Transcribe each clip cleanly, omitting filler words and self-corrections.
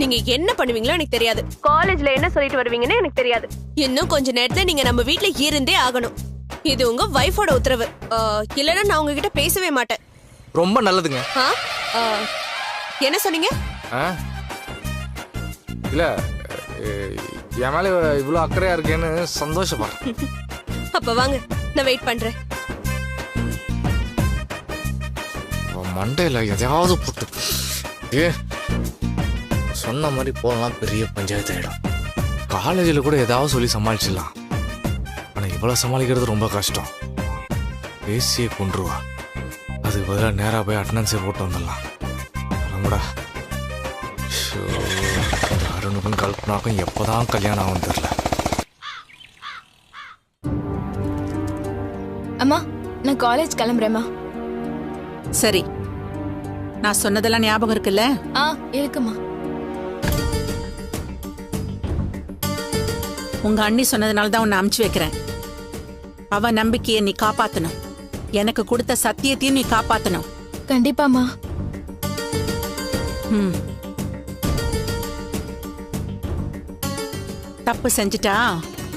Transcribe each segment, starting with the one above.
நீங்க என்ன பண்ணுவீங்களோ எனக்கு தெரியாது. காலேஜ்ல என்ன சொல்லிட்டு வருவீங்கன்னு எனக்கு தெரியாது. இன்னும் கொஞ்ச நேரத்துல நீங்க நம்ம வீட்ல இருந்தே ஆகணும். இது உங்க வைஃபோட உத்தரவு. இல்லைன்னா நான் உங்ககிட்ட பேசவே மாட்டேன். ரொம்ப நல்லதுங்க. என்ன சொன்னீங்க? இல்ல என் மேல இவ்வளவு அக்கறையா இருக்கேன்னு சந்தோஷப்படுறேன். அப்ப வாங்க, நான் வெயிட் பண்றேன். மண்டையில எதையாவது போட்டு சொன்ன மாதிரி போகலாம், பெரிய பஞ்சாயத்து ஆயிடும். காலேஜில் கூட ஏதாவது சொல்லி சமாளிச்சிடலாம். ஆனால் இவ்வளோ சமாளிக்கிறது ரொம்ப கஷ்டம். பேசியே கொண்டுருவா. அதுக்கு பதிலாக நேராக போய் அட்டண்டன்ஸே போட்டு வந்துடலாம். நம்மடா அருணுக்கும் கல்பனாக்கும் எப்போதான் கல்யாணம் ஆகும் தெரியல. அம்மா, நான் காலேஜ் கிளம்புறேம்மா. சரி, நான் சொன்னதெல்லாம் ஞாபகம் இருக்குல்ல? இருக்குமா. உங்க அண்ணி சொன்னதுனால தான் உன்னை அமுச்சு வைக்கிறேன். அவ நம்பிக்கையை நீ காப்பாத்தணும். எனக்கு கொடுத்த சத்தியத்தையும் நீ காப்பாத்தணும். கண்டிப்பாமா. தப்பு செஞ்சுட்டா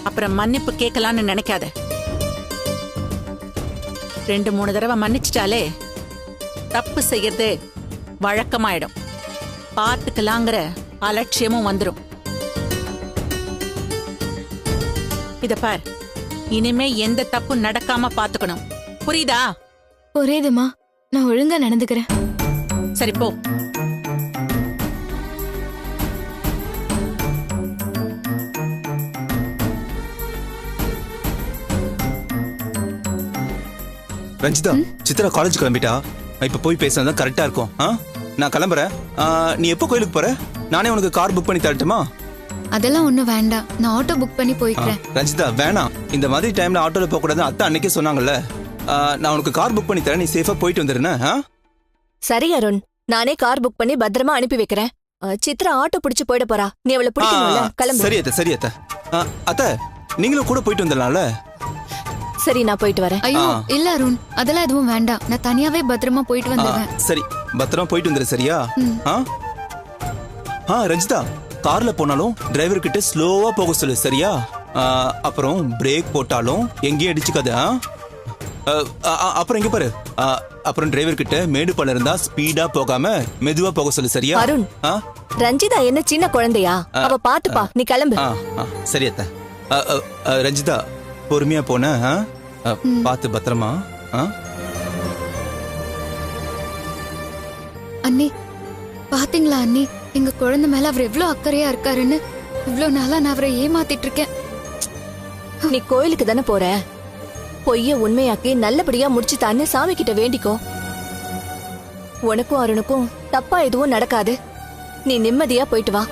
அப்புறம் மன்னிப்பு கேட்கலான்னு நினைக்காத. 2-3 தடவை மன்னிச்சிட்டாலே தப்பு செய்யறது வழக்கமாயிடும். பார்த்துக்கலாங்கிற அலட்சியமும் வந்துடும். இத பார், இனிமே எந்த தப்பு நடக்காம பாத்துக்கணும். புரியுதா? புரியுதுமா. நான் ஒழுங்கா நடந்துக்கிறேன். சரி போ. ரஞ்சிதா, சித்ரா காலேஜ் கிளம்பிட்டா. இப்ப போய் பேசினா கரெக்டா இருக்கும். நான் கிளம்புறேன். நீ எப்போ கோயிலுக்கு போற? நானே உனக்கு கார் புக் பண்ணி தரட்டுமா? அதெல்லாம் ஒண்ணும் வேண்டாம், நான் ஆட்டோ புக் பண்ணி போய்க்கிறேன். ரஞ்சிதா வேணாம், இந்த மாதிரி டைம்ல ஆட்டோல போக கூடாது. அத்தை அன்னைக்கே சொன்னாங்கல்ல. நான் உனக்கு கார் புக் பண்ணி தரேன், நீ சேஃபா போயிட்டு வந்துருன. சரி அருண், நானே கார் புக் பண்ணி பத்திரமா அனுப்பி வைக்கிறேன். சித்ரா ஆட்டோ பிடிச்சு போயிட போறா, நீ அவளை பிடிக்கணும்ல. கிளம்பு. சரி அத்தை, சரி அத்தை. அத்தை, நீங்களும் கூட போயிட்டு வந்துடலாம்ல? சரி, நான் போயிட்டு வரேன். ஐயோ இல்ல அருண், அதெல்லாம் எதுவும் வேண்டாம். நான் தனியாவே பத்திரமா போயிட்டு வந்துடுவேன். சரி, பத்திரமா போயிட்டு வந்துரு. சரியா? ரஞ்சிதா, கார்ல போனாலும் டிரைவர் கிட்ட ஸ்லோவா போக சொல்லு. சரியா? அப்புறம் பிரேக் போட்டாலும் எங்கேயும் அடிச்சுக்காத. அப்புறம் இங்க பாரு, அப்புறம் டிரைவர் கிட்ட மேடு பள்ளம் இருந்தா ஸ்பீடா போகாம மெதுவா போக சொல்லு. சரியா? அருண், ரஞ்சிதா என்ன சின்ன குழந்தையா? அவ பாத்துப்பா, நீ கிளம்பு. சரி அத்தை. ரஞ்சிதா, பொறுமையா போன, பாத்து பத்திரமா. அண்ணி, பாத்தீங்களா அண்ணி, எங்க குழந்தை மேல அவர் எவ்வளவு அக்கறையா இருக்காருன்னு. இவ்வளவு நாளா நான் அவரை ஏமாத்திட்டு இருக்கேன். நீ கோயிலுக்கு தானே போற? பொய்ய உண்மையாக்கி நல்லபடியா முடிச்சுதான்னு சாமி கிட்ட வேண்டிக்கோ. உனக்கும் அருணுக்கும் தப்பா எதுவும் நடக்காது. நீ நிம்மதியா போயிட்டு வா.